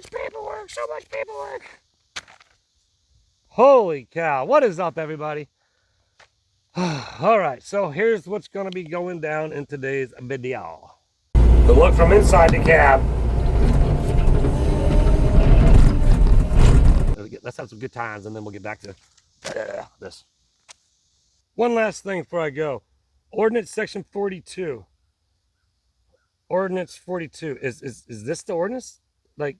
much paperwork, so much paperwork. Holy cow, what is up, everybody? All right, so here's what's going to be going down in today's video. The look from inside the cab. Let's have some good times, and then we'll get back to this. One last thing before I go. Ordinance section 42. Ordinance 42. Is this the ordinance? Like...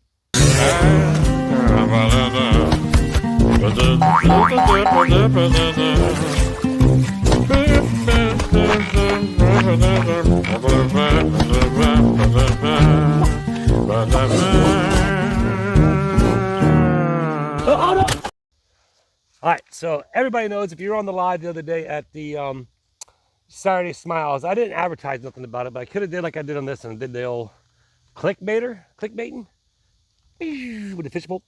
All right, so everybody knows if you were on the live the other day at the Saturday Smiles, I didn't advertise nothing about it, but I could have did like I did on this and did the old clickbaiting with the fishbowl,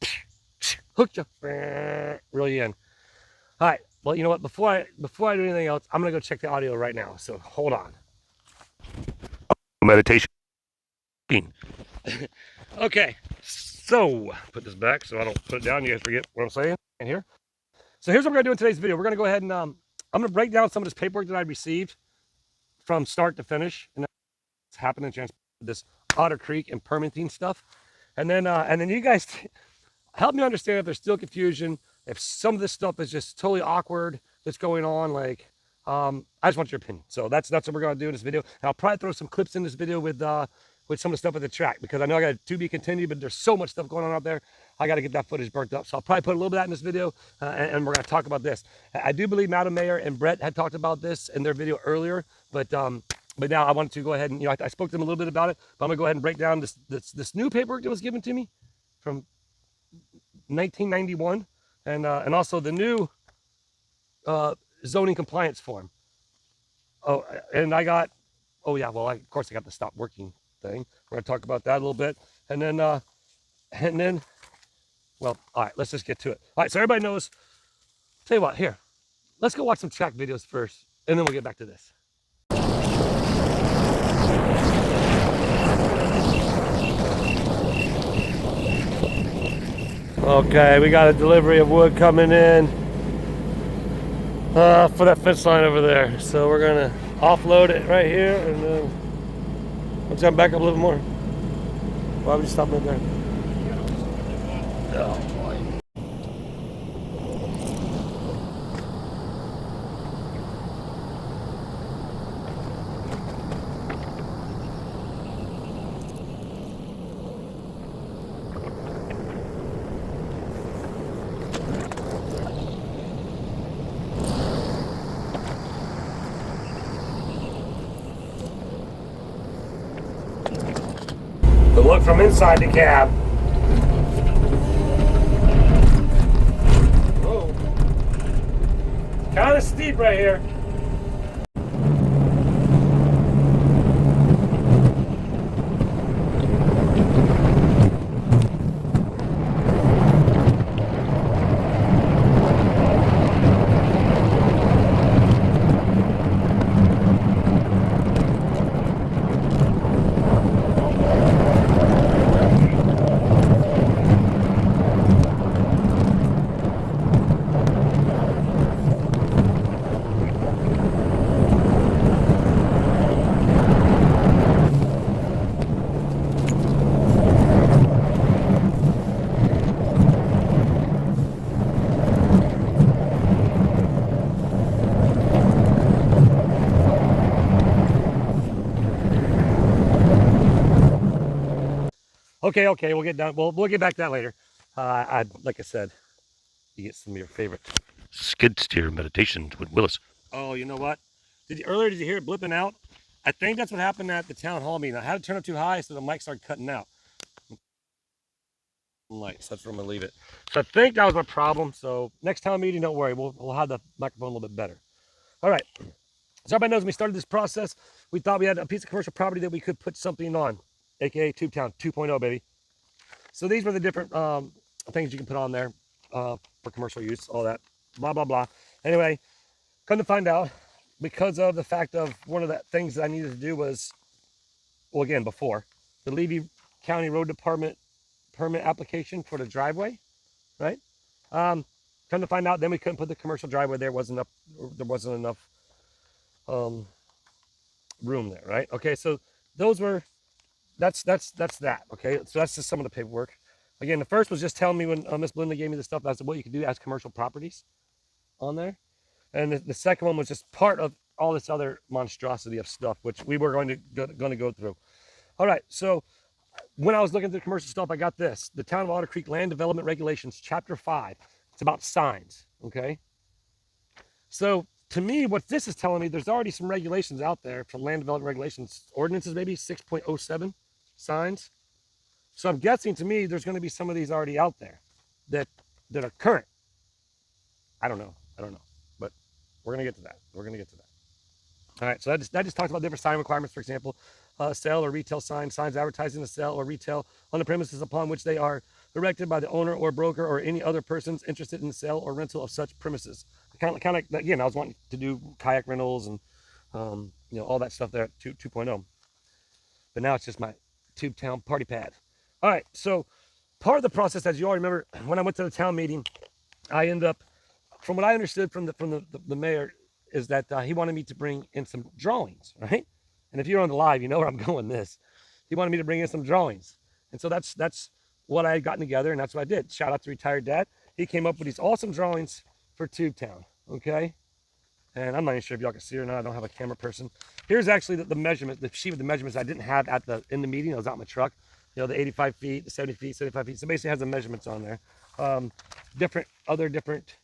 hooked you, reel you in. All right, well, you know what? Before I do anything else, I'm gonna go check the audio right now. So hold on. Meditation. Okay, so put this back so I don't put it down. You guys forget what I'm saying in here. So here's what we're gonna do in today's video. We're gonna go ahead and I'm gonna break down some of this paperwork that I received from start to finish, and it's happening in this Otter Creek and permitting stuff, and then you guys help me understand if there's still confusion, if some of this stuff is just totally awkward that's going on. Like, I just want your opinion. So that's what we're gonna do in this video. And I'll probably throw some clips in this video with some of the stuff at the track, because I know I got to be continued, but there's so much stuff going on out there. I got to get that footage burnt up. So I'll probably put a little bit of that in this video, and we're going to talk about this. I do believe Madam Mayor and Brett had talked about this in their video earlier, but now I wanted to go ahead and, you know, I spoke to them a little bit about it, but I'm going to go ahead and break down this new paperwork that was given to me from 1991, and also the new zoning compliance form. Oh, and I got, oh yeah, well, of course I got the stop working thing. We're going to talk about that a little bit, and then well, all right, let's just get to it. All right, so everybody knows. Tell you what, here, let's go watch some track videos first, and then we'll get back to this. Okay, we got a delivery of wood coming in for that fence line over there. So we're gonna offload it right here, and then let's jump back up a little more. Why would you stop right there? Oh boy. The look from inside the cab. Whoa. Kind of steep right here. Okay, we'll get done. We'll get back to that later. Like I said, you get some of your favorite skid steer meditations with Willis. Oh, you know what? Earlier did you hear it blipping out? I think that's what happened at the town hall meeting. I had to turn it too high, so the mic started cutting out. Lights. That's where I'm gonna leave it. So I think that was my problem. So next town meeting, don't worry, we'll have the microphone a little bit better. All right. So everybody knows when we started this process, we thought we had a piece of commercial property that we could put something on, aka Tubetown 2.0, baby. So these were the different things you can put on there for commercial use, all that, blah, blah, blah. Anyway, come to find out, because of the fact of one of the things that I needed to do was, well, again, before, the Levy County Road Department permit application for the driveway, right? Come to find out, then we couldn't put the commercial driveway there. There wasn't enough room there, right? Okay, so those were that's that. Okay, so that's just some of the paperwork. Again, the first was just telling me when Miss Belinda gave me the stuff as to what you could do as commercial properties on there, and the second one was just part of all this other monstrosity of stuff which we were going to go through. All right, so when I was looking at the commercial stuff, I got this: the Town of Otter Creek Land Development Regulations, Chapter 5. It's about signs. Okay, so to me, what this is telling me, there's already some regulations out there for land development regulations, ordinances, maybe 6.07 signs. So I'm guessing, to me, there's going to be some of these already out there that are current. I don't know, but we're going to get to that. All right, so that just talks about different sign requirements. For example, sale or retail signs advertising the sale or retail on the premises upon which they are erected by the owner or broker or any other persons interested in the sale or rental of such premises. Kind of again, I was wanting to do kayak rentals and all that stuff there at 2.0, but now it's just my Tube Town party pad. All right, so part of the process, as you all remember, when I went to the town meeting, I ended up, from what I understood from the mayor, is that he wanted me to bring in some drawings, right? And if you're on the live, you know where I'm going this. He wanted me to bring in some drawings. And so that's what I had gotten together, and that's what I did. Shout out to retired dad. He came up with these awesome drawings for Tube Town, okay? And I'm not even sure if y'all can see it or not. I don't have a camera person. Here's actually the measurement, the sheet with the measurements I didn't have in the meeting. I was out in my truck. The 85 feet, the 70 feet, 75 feet. So basically it has the measurements on there. Other different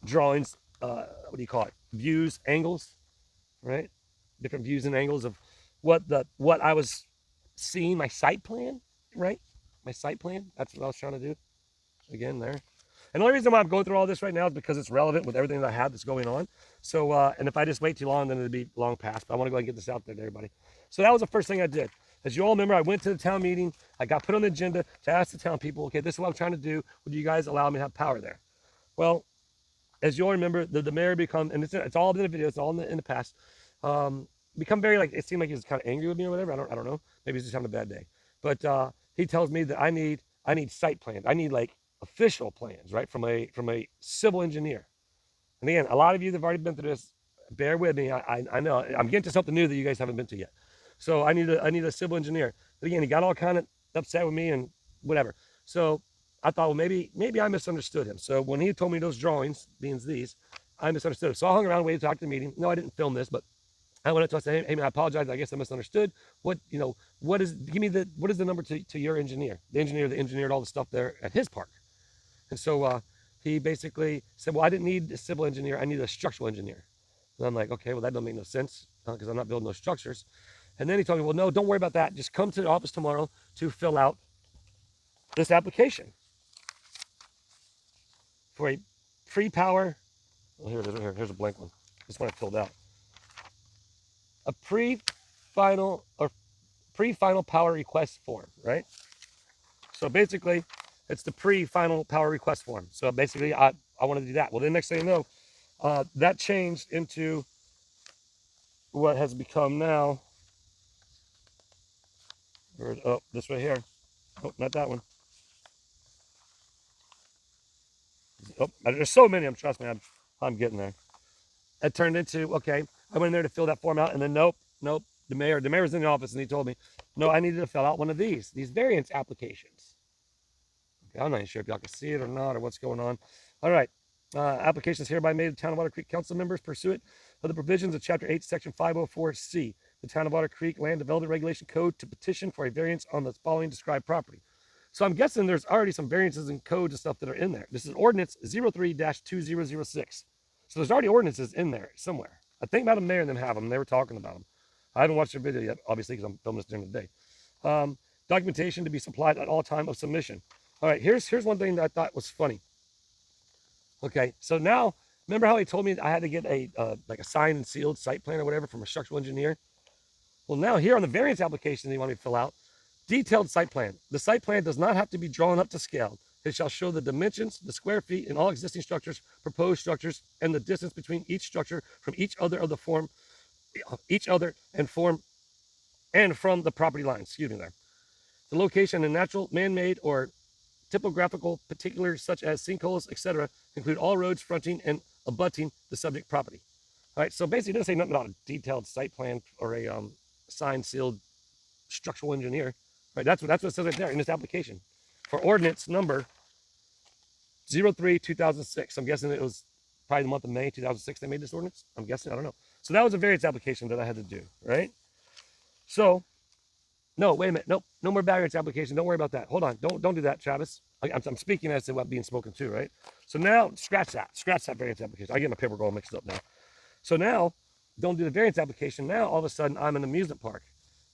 drawings, what do you call it? Views, angles, right? Different views and angles of what I was seeing, my site plan, right? My site plan, that's what I was trying to do. Again, there. And the only reason why I'm going through all this right now is because it's relevant with everything that I have that's going on. So, and if I just wait too long, then it'll be long past. But I want to go ahead and get this out there to everybody. So that was the first thing I did. As you all remember, I went to the town meeting. I got put on the agenda to ask the town people, okay, this is what I'm trying to do. Would you guys allow me to have power there? Well, as you all remember, the mayor become, and it's all in the video, it's all in the past, become very, like, it seemed like he was kind of angry with me or whatever. I don't know. Maybe he's just having a bad day. But he tells me that I need site plans. I need, like, official plans, right, from a civil engineer. And again, a lot of you that have already been through this, bear with me. I know I'm getting to something new that you guys haven't been to yet. So I need a civil engineer. But again, he got all kind of upset with me and whatever. So I thought, well, maybe I misunderstood him. So when he told me those drawings, being these, I misunderstood him. So I hung around, waited to talk to the meeting. No, I didn't film this, but I went up to him and said, hey man, I apologize. I guess I misunderstood. What is the number to your engineer? The engineer that engineered all the stuff there at his park. And so he basically said, well, I didn't need a civil engineer. I need a structural engineer. And I'm like, okay, well, that doesn't make no sense because I'm not building those structures. And then he told me, well, no, don't worry about that. Just come to the office tomorrow to fill out this application for a pre-power. Oh, here it is. Right here. Here's a blank one. This one I filled out. A pre-final power request form, right? So basically, it's the pre-final power request form. So basically, I wanted to do that. Well, the next thing you know, that changed into what has become now. Oh, this right here. Oh, not that one. Oh, there's so many of them. Trust me, I'm getting there. It turned into, okay, I went in there to fill that form out, and then nope. The mayor was in the office, and he told me, no, I needed to fill out one of these variance applications. Okay, I'm not even sure if y'all can see it or not, or what's going on. All right. Applications hereby made to the Town of Otter Creek Council members pursuant of the provisions of Chapter 8, Section 504C, the Town of Otter Creek Land Development Regulation Code, to petition for a variance on the following described property. So I'm guessing there's already some variances and codes and stuff that are in there. This is Ordinance 03-2006. So there's already ordinances in there somewhere. I think Madam Mayor and them have them. They were talking about them. I haven't watched their video yet, obviously, because I'm filming this during the day. Documentation to be supplied at all time of submission. All right, here's one thing that I thought was funny. Okay, so now, remember how he told me I had to get a signed and sealed site plan or whatever from a structural engineer? Well, now here on the variance application they want me to fill out, detailed site plan. The site plan does not have to be drawn up to scale. It shall show the dimensions, the square feet in all existing structures, proposed structures, and the distance between each structure from each other and from the property line. Excuse me there. the location and natural, man-made, or typographical particulars such as sinkholes, etc., include all roads fronting and abutting the subject property. All right, so basically, it doesn't say nothing about a detailed site plan or a signed, sealed structural engineer. Right, that's what it says right there in this application for ordinance number 03/2006. I'm guessing it was probably the month of May 2006 they made this ordinance. I'm guessing, I don't know. So that was a variance application that I had to do, right? So, no, wait a minute. Nope, no more variance application. Don't worry about that. Hold on. Don't do that, Travis. I'm speaking as to what being spoken to, right? So now, scratch that variance application. I get my paperwork all mixed up now. So now, don't do the variance application. Now, all of a sudden, I'm an amusement park.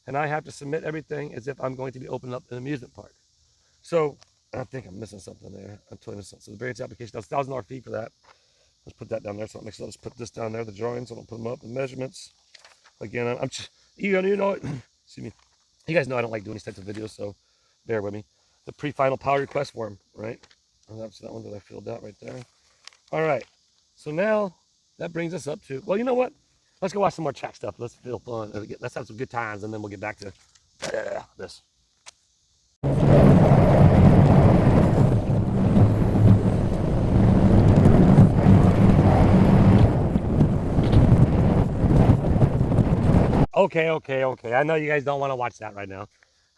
And I have to submit everything as if I'm going to be opening up an amusement park. So, I think I'm missing something there. I'm totally missing something. So the variance application, that's $1,000 fee for that. Let's put that down there so it makes sense. Let's put this down there, the drawings. I don't put them up, the measurements. Again, I'm just, you know, excuse me. You guys know I don't like doing these types of videos, so bear with me. The pre-final power request form, right? And that's that one that I filled out right there. All right. So now that brings us up to, well, you know what? Let's go watch some more track stuff. Let's feel fun. Let's have some good times, and then we'll get back to this. Okay. I know you guys don't want to watch that right now.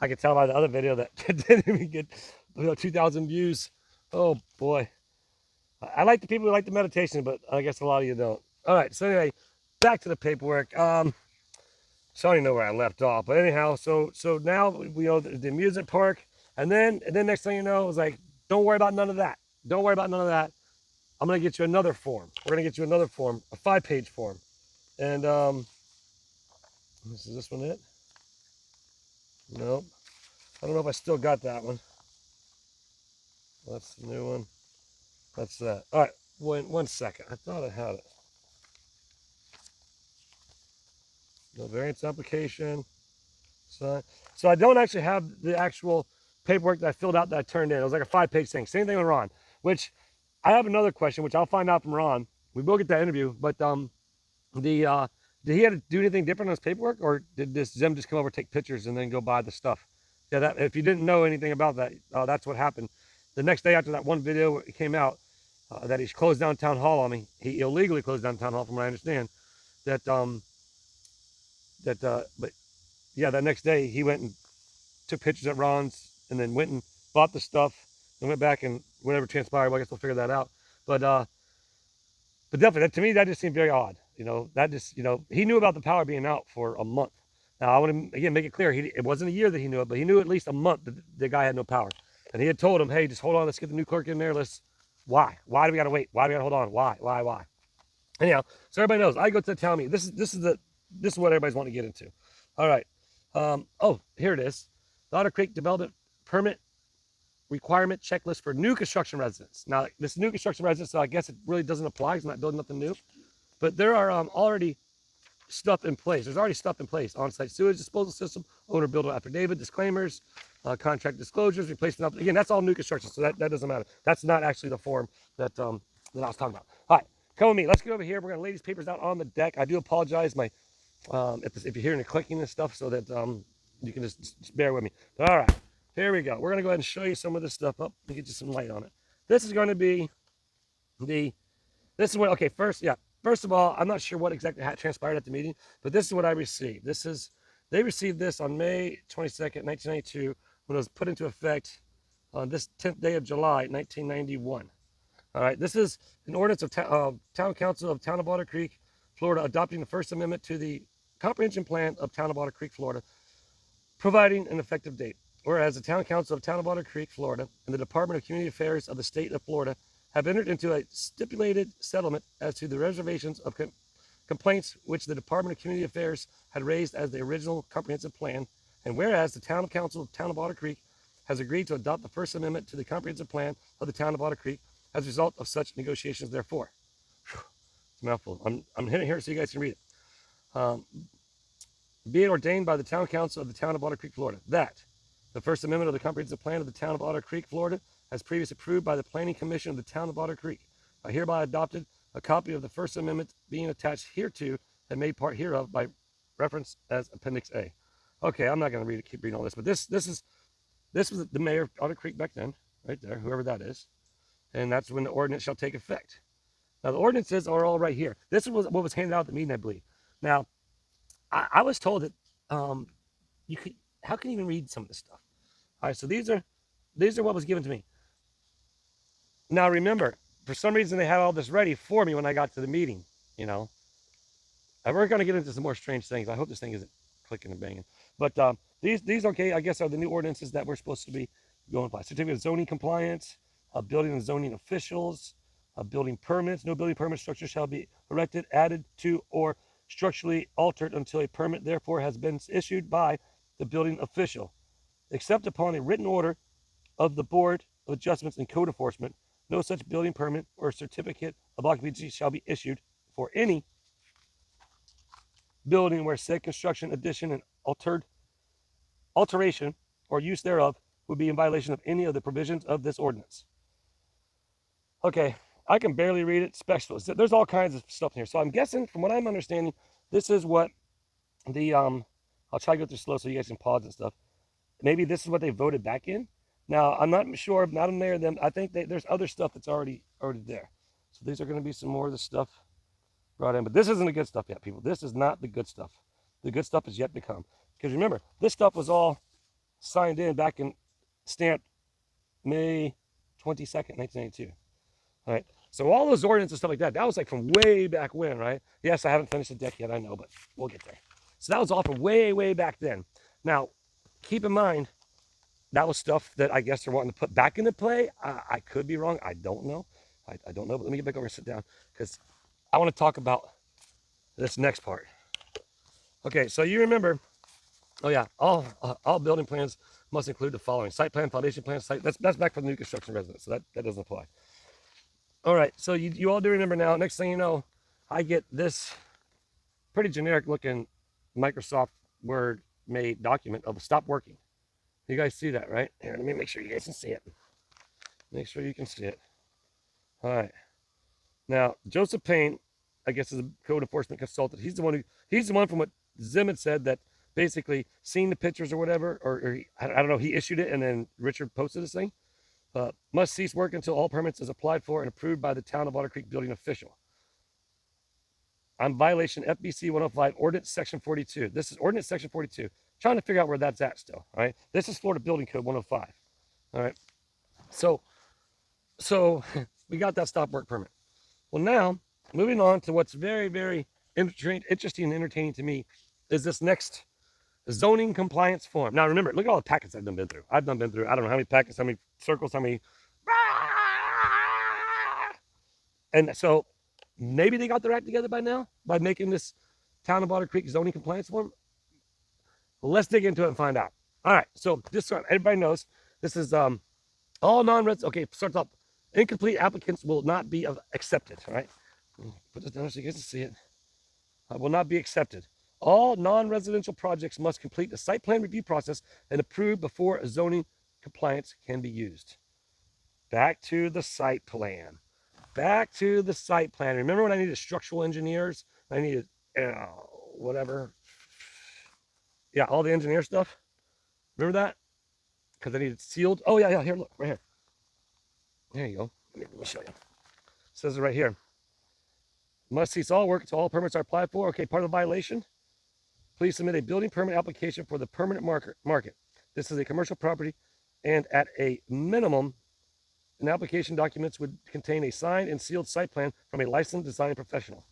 I can tell by the other video that didn't even get 2,000 views. Oh boy. I like the people who like the meditation, but I guess a lot of you don't. All right. So anyway, back to the paperwork. So I don't even know where I left off, but anyhow, so now we know the amusement park, and then next thing you know, it was like, don't worry about none of that. Don't worry about none of that. I'm gonna get you another form. We're gonna get you another form, a 5-page form, and is this one it? Nope. I don't know if I still got that one. That's the new one. That's that. All right. One second. I thought I had it. No variance application. So I don't actually have the actual paperwork that I filled out that I turned in. It was like a 5-page thing. Same thing with Ron. Which I have another question, which I'll find out from Ron. We will get that interview, but did he have to do anything different on his paperwork, or did this Zim just come over, take pictures, and then go buy the stuff? Yeah, that if you didn't know anything about that, that's what happened. The next day after that one video came out, that he closed down town hall on me. He illegally closed down town hall, from what I understand. But yeah, that next day he went and took pictures at Ron's, and then went and bought the stuff, and went back, and whatever transpired, well, I guess we'll figure that out. But definitely, to me, that just seemed very odd. You know, that just, he knew about the power being out for a month. Now, I want to, again, make it clear, it wasn't a year that he knew it, but he knew at least a month that the guy had no power. And he had told him, hey, just hold on, let's get the new clerk in there. Why? Why do we got to wait? Why do we got to hold on? Why? Anyhow, so everybody knows, I go to the town meeting. This is what everybody's wanting to get into. All right. Oh, here it is. The Otter Creek Development Permit Requirement Checklist for new construction residents. Now, this new construction residence, so I guess it really doesn't apply because I'm not building nothing new. But there are already stuff in place. There's already stuff in place. On-site sewage disposal system, owner builder affidavit, disclaimers, contract disclosures, replacement. Again, that's all new construction, so that doesn't matter. That's not actually the form that I was talking about. All right, come with me. Let's get over here. We're going to lay these papers out on the deck. I do apologize if you're hearing the clicking and stuff, so that you can just bear with me. But all right, here we go. We're going to go ahead and show you some of this stuff up. Let me get you some light on it. This is going to be okay, first of all, I'm not sure what exactly transpired at the meeting, but this is what I received. They received this on May 22nd, 1992, when it was put into effect on this 10th day of July, 1991. All right, this is an ordinance of Town Council of Town of Otter Creek, Florida, adopting the First Amendment to the Comprehensive Plan of Town of Otter Creek, Florida, providing an effective date. Whereas the Town Council of Town of Otter Creek, Florida, and the Department of Community Affairs of the State of Florida have entered into a stipulated settlement as to the reservations of complaints which the Department of Community Affairs had raised as the original comprehensive plan. And whereas the Town Council of Town of Otter Creek has agreed to adopt the First Amendment to the comprehensive plan of the Town of Otter Creek as a result of such negotiations, therefore. It's a mouthful. I'm hitting here so you guys can read it. Be it ordained by the Town Council of the Town of Otter Creek, Florida, that the First Amendment of the Comprehensive Plan of the Town of Otter Creek, Florida, as previously approved by the Planning Commission of the Town of Otter Creek, are hereby adopted, a copy of the First Amendment being attached hereto and made part hereof by reference as Appendix A. Okay, I'm not going to keep reading all this, but this is This was the mayor of Otter Creek back then, right there, whoever that is. And that's when the ordinance shall take effect. Now, the ordinances are all right here. This was what was handed out at the meeting, I believe. Now, I was told that you could, how can you even read some of this stuff? All right, so these are what was given to me. Now, remember, for some reason, they had all this ready for me when I got to the meeting, you know. We're going to get into some more strange things. I hope this thing isn't clicking and banging. But these okay, I guess, are the new ordinances that we're supposed to be going by. Certificate of zoning compliance, building and zoning officials, building permits. No building permit structure shall be erected, added to, or structurally altered until a permit therefore has been issued by the building official, except upon a written order of the Board of Adjustments and Code Enforcement. No such building permit or certificate of occupancy shall be issued for any building where said construction, addition, and alteration or use thereof would be in violation of any of the provisions of this ordinance. Okay, I can barely read it. Special. There's all kinds of stuff in here. So I'm guessing, from what I'm understanding, this is what the I'll try to go through slow so you guys can pause and stuff. Maybe this is what they voted back in. Now I'm not sure. Not in there. Them. I think there's other stuff that's already there. So these are going to be some more of the stuff brought in. But this isn't the good stuff yet, people. This is not the good stuff. The good stuff is yet to come. Because remember, this stuff was all signed in back in stamped May 22nd, 1992. All right. So all those ordinances and stuff like that, that was like from way back when, right? Yes, I haven't finished the deck yet, I know, but we'll get there. So that was all from way, way back then. Now, keep in mind, that was stuff that I guess they're wanting to put back into play. I could be wrong. I don't know. I don't know, but let me get back over and sit down because I want to talk about this next part. Okay, so you remember, oh yeah, all building plans must include the following: site plan, foundation plan, site. That's back for the new construction residence, so that doesn't apply. All right, so you all do remember now. Next thing you know, I get this pretty generic looking Microsoft Word made document of stop working. You guys see that, right? Here, let me make sure you guys can see it. Make sure you can see it. All right. Now, Joseph Payne, I guess, is a code enforcement consultant. He's the one from what Zim had said that basically seeing the pictures or whatever, or I don't know, he issued it and then Richard posted this thing. Must cease work until all permits is applied for and approved by the town of Otter Creek building official. On violation FBC 105, Ordinance Section 42. This is Ordinance Section 42. Trying to figure out where that's at still. All right. This is Florida Building Code 105. All right. So we got that stop work permit. Well, now moving on to what's very, very interesting and entertaining to me is this next zoning compliance form. Now, remember, look at all the packets I've been through. I don't know how many packets, how many circles, how many. And so maybe they got their act together by now by making this town of Otter Creek zoning compliance form. Let's dig into it and find out. All right. So this one, everybody knows this is all non-res. Okay, starts off. Incomplete applicants will not be accepted. All right. Put this down so you guys can see it. Will not be accepted. All non-residential projects must complete the site plan review process and approve before a zoning compliance can be used. Back to the site plan. Back to the site plan. Remember when I needed structural engineers? I needed whatever. Yeah, all the engineer stuff. Remember that? Because I needed sealed. Oh, yeah, here, look, right here. There you go. Let me show you. It says it right here. Must cease all work until all permits are applied for. Okay, part of the violation. Please submit a building permit application for the permanent market. This is a commercial property, and at a minimum, an application documents would contain a signed and sealed site plan from a licensed design professional.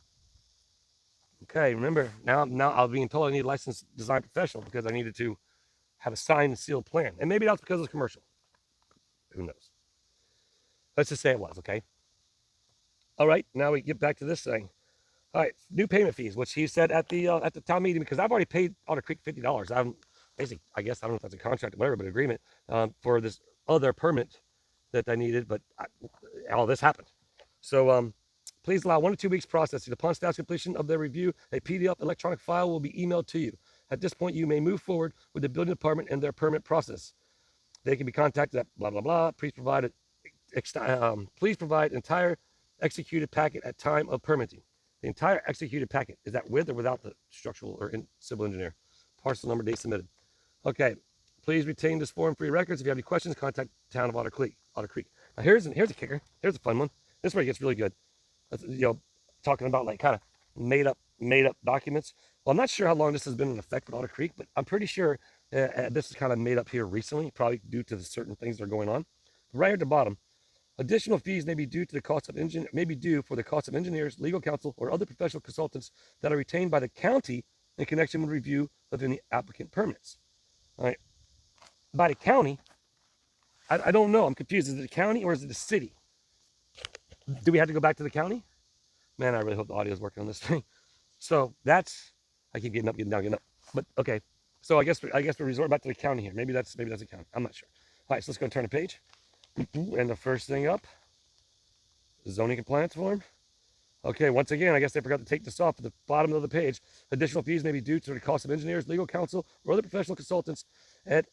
Okay, remember, now I'm being told I need a licensed design professional because I needed to have a signed and sealed plan. And maybe that's because it's commercial. Who knows? Let's just say it was, okay? All right, now we get back to this thing. All right, new payment fees, which he said at the town meeting, because I've already paid Otter Creek $50. I'm basically, I guess, I don't know if that's a contract or whatever, but agreement for this other permit that I needed, but all this happened. So please allow 1 to 2 weeks processing. Upon staff's completion of their review, a PDF electronic file will be emailed to you. At this point, you may move forward with the building department and their permit process. They can be contacted at blah, blah, blah. Please provide entire executed packet at time of permitting. The entire executed packet, is that with or without the structural or civil engineer? Parcel number, date submitted. Okay, Please retain this form for your records. If you have any questions, contact the town of Otter Creek. Now here's a kicker. Here's a fun one. This is where it gets really good. Talking about like kind of made up documents. Well, I'm not sure how long this has been in effect with Otter Creek, but I'm pretty sure this is kind of made up here recently, probably due to the certain things that are going on. Right here at the bottom, additional fees may be due for the cost of engineers, legal counsel, or other professional consultants that are retained by the county in connection with review of any applicant permits. All right, by the county, I don't know. I'm confused. Is it the county or is it the city? Do we have to go back to the county? Man, I really hope the audio is working on this thing. So that's, I keep getting up, getting down, getting up. But okay, so I guess we resort back to the county here. Maybe that's the county. I'm not sure. All right, so let's go and turn the page. And the first thing up, the zoning compliance form. Okay, once again, I guess they forgot to take this off at the bottom of the page. Additional fees may be due to the cost of engineers, legal counsel, or other professional consultants that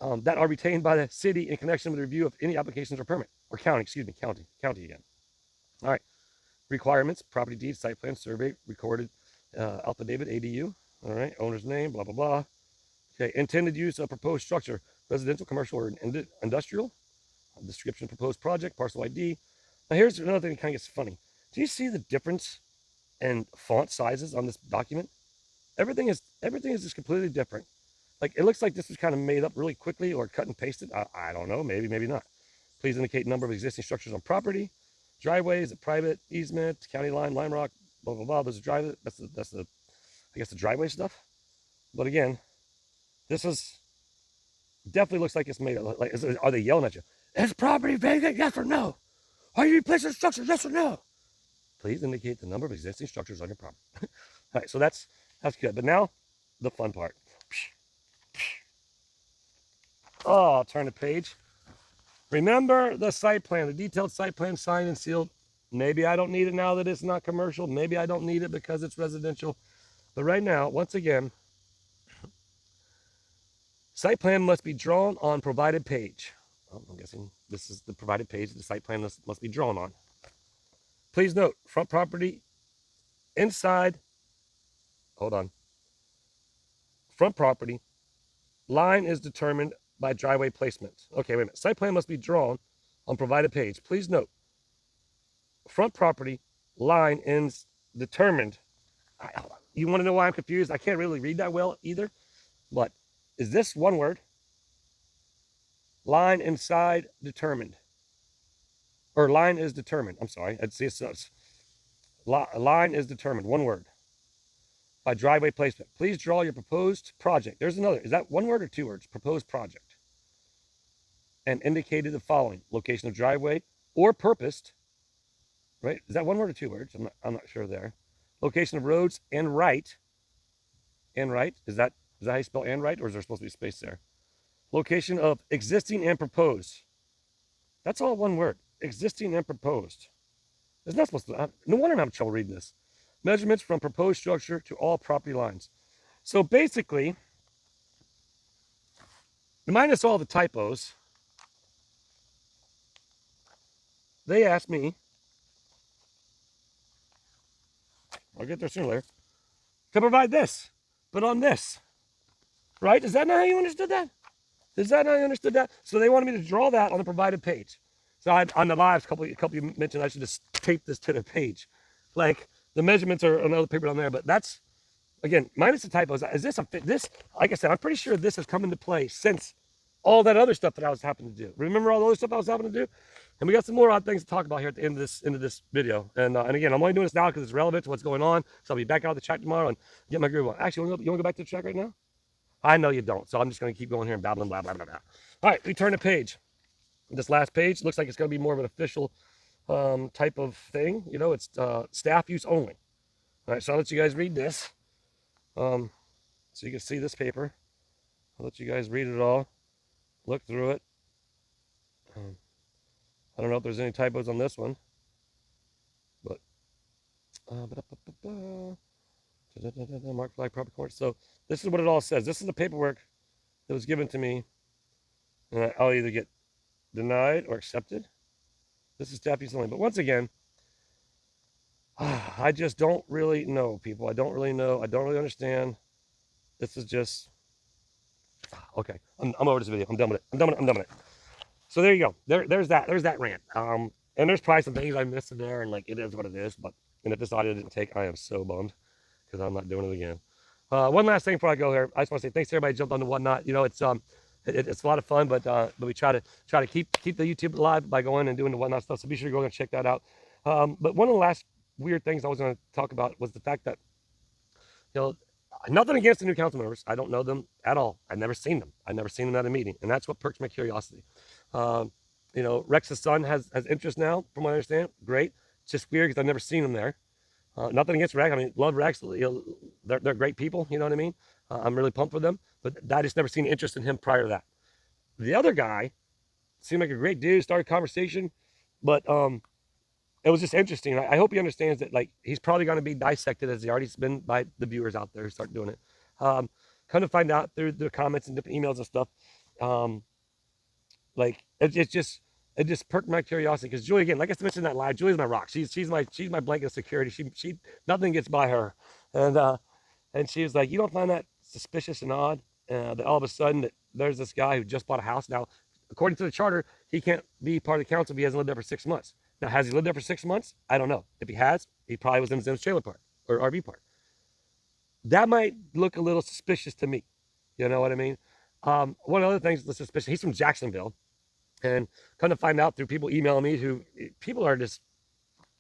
are retained by the city in connection with the review of any applications or permit. Or county, excuse me, county again. All right, requirements, property deed, site plan, survey, recorded affidavit, ADU. All right, owner's name, blah, blah, blah. Okay, intended use of proposed structure, residential, commercial, or industrial. Description, proposed project, parcel ID. Now here's another thing that kind of gets funny. Do you see the difference in font sizes on this document? Everything is just completely different. Like it looks like this was kind of made up really quickly or cut and pasted. I don't know, maybe not. Please indicate number of existing structures on property, driveways, a private easement, county line, lime rock, blah blah blah. There's a driveway. That's the I guess the driveway stuff. But again, this is definitely looks like it's made up. Like are they yelling at you? Is property vacant? Yes or no? Are you replacing structures? Yes or no? Please indicate the number of existing structures on your property. All right, so that's good. But now, the fun part. Oh, I'll turn the page. Remember the site plan, the detailed site plan signed and sealed. Maybe I don't need it now that it's not commercial. Maybe I don't need it because it's residential. But right now, once again, site plan must be drawn on provided page. Oh, I'm guessing this is the provided page the site plan must be drawn on. Please note, front property, inside, hold on. Front property, line is determined by driveway placement. Okay, wait a minute. Site plan must be drawn on provided page. Please note, front property, line is determined. You want to know why I'm confused? I can't really read that well either. But is this one word? Line inside determined. Or line is determined. I'm sorry. I'd see it. Line is determined. One word. By driveway placement. Please draw your proposed project. There's another. Is that one word or two words? Proposed project. And indicated the following. Location of driveway or purposed. Right? Is that one word or two words? I'm not sure there. Location of roads and right. And right. Is that how you spell and right? Or is there supposed to be space there? Location of existing and proposed. That's all one word. Existing and proposed. It's not supposed to. No wonder I'm having trouble reading this. Measurements from proposed structure to all property lines. So basically, minus all the typos, they asked me, I'll get there sooner or later, to provide this, but on this. Right? Is that not how you understood that? Is that how you understood that? So they wanted me to draw that on the provided page. So on the lives, a couple of you mentioned I should just tape this to the page. Like the measurements are another paper on there, but that's, again, minus the typos. Is this like I said, I'm pretty sure this has come into play since all that other stuff that I was happening to do. Remember all the other stuff I was happening to do? And we got some more odd things to talk about here at the end of this video. And again, I'm only doing this now because it's relevant to what's going on. So I'll be back out of the track tomorrow and get my groove on. Actually, you want to go back to the track right now? I know you don't. So I'm just going to keep going here and babbling, blah, blah, blah, blah. All right, we turn the page. This last page looks like it's going to be more of an official type of thing. You know, it's staff use only. All right, so I'll let you guys read this. So you can see this paper. I'll let you guys read it all. Look through it. I don't know if there's any typos on this one. But mark flag proper course. So this is what it all says. This is the paperwork that was given to me. And I'll either get denied or accepted. This is staff use only. But once again, I just don't really know, people. I don't really know. I don't really understand. This is just Okay, I'm over this video. I'm done with it. I'm done with it. So there you go. There's that rant. And there's probably some things I missed in there, and like it is what it is. But and if this audio didn't take, I am so bummed because I'm not doing it again. One last thing before I go here, I just want to say thanks to everybody who jumped on the whatnot. You know, it's a lot of fun, but we try to keep the YouTube alive by going and doing the whatnot stuff. So be sure to go and check that out. But one of the last weird things I was going to talk about was the fact that, you know, nothing against the new council members. I don't know them at all. I've never seen them. I've never seen them at a meeting, and that's what perks my curiosity. Um, you know, Rex's son has interest now, from what I understand. Great. It's just weird because I've never seen him there. Nothing against Rex. I mean, love Rex. You know, they're great people. You know what I mean? I'm really pumped for them. But I just never seen interest in him prior to that. The other guy seemed like a great dude. Started conversation, but it was just interesting. I hope he understands that, like, he's probably going to be dissected as he already's been by the viewers out there who start doing it. Um, Kind of find out through the comments and different emails and stuff. Um, like it just perked my curiosity because Julie, again, like I mentioned in that live, Julie's my rock. She's my blanket of security. She nothing gets by her, and she was like, you don't find that suspicious and odd that all of a sudden that there's this guy who just bought a house now. According to the charter, he can't be part of the council if he hasn't lived there for 6 months. Now, has he lived there for 6 months? I don't know. If he has, he probably was in Zim's trailer park or RV park. That might look a little suspicious to me. You know what I mean? One other thing that's suspicious. He's from Jacksonville, and come to find out through people emailing me who people are just,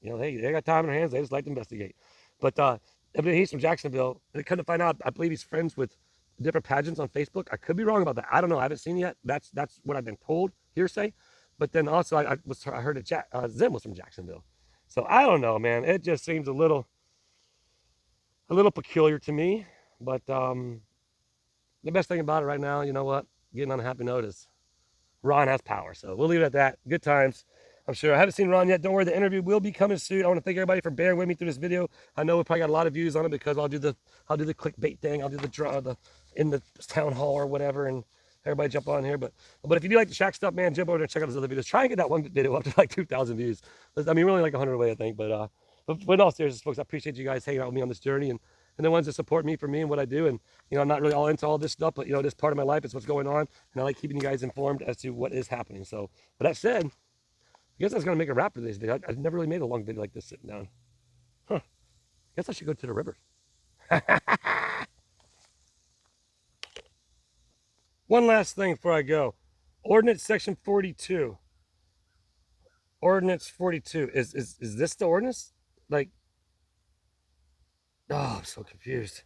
you know, they got time in their hands. They just like to investigate. But he's from Jacksonville. And come to find out, I believe he's friends with different pageants on Facebook. I could be wrong about that. I don't know. I haven't seen it yet. That's what I've been told, hearsay. But then also I heard that Zim was from Jacksonville. So I don't know, man. It just seems a little peculiar to me. But the best thing about it right now, you know what? Getting on a happy note is Ron has power. So we'll leave it at that. Good times. I'm sure. I haven't seen Ron yet. Don't worry, the interview will be coming soon. I want to thank everybody for bearing with me through this video. I know we probably got a lot of views on it because I'll do the clickbait thing. I'll do the in the town hall or whatever, and everybody jump on here. But if you do like the Shack stuff, man, jump over and check out those other videos. Try and get that one video up to like 2,000 views. I mean, we're only like 100 away, I think. But in all seriousness, folks, I appreciate you guys hanging out with me on this journey and the ones that support me for me and what I do. And, you know, I'm not really all into all this stuff, but, you know, this part of my life is what's going on. And I like keeping you guys informed as to what is happening. So, with that said, I guess I was going to make a wrap for this video. I've never really made a long video like this sitting down. Huh. Guess I should go to the river. One last thing before I go. Ordinance section 42. Ordinance 42. Is this the ordinance? Like, oh, I'm so confused.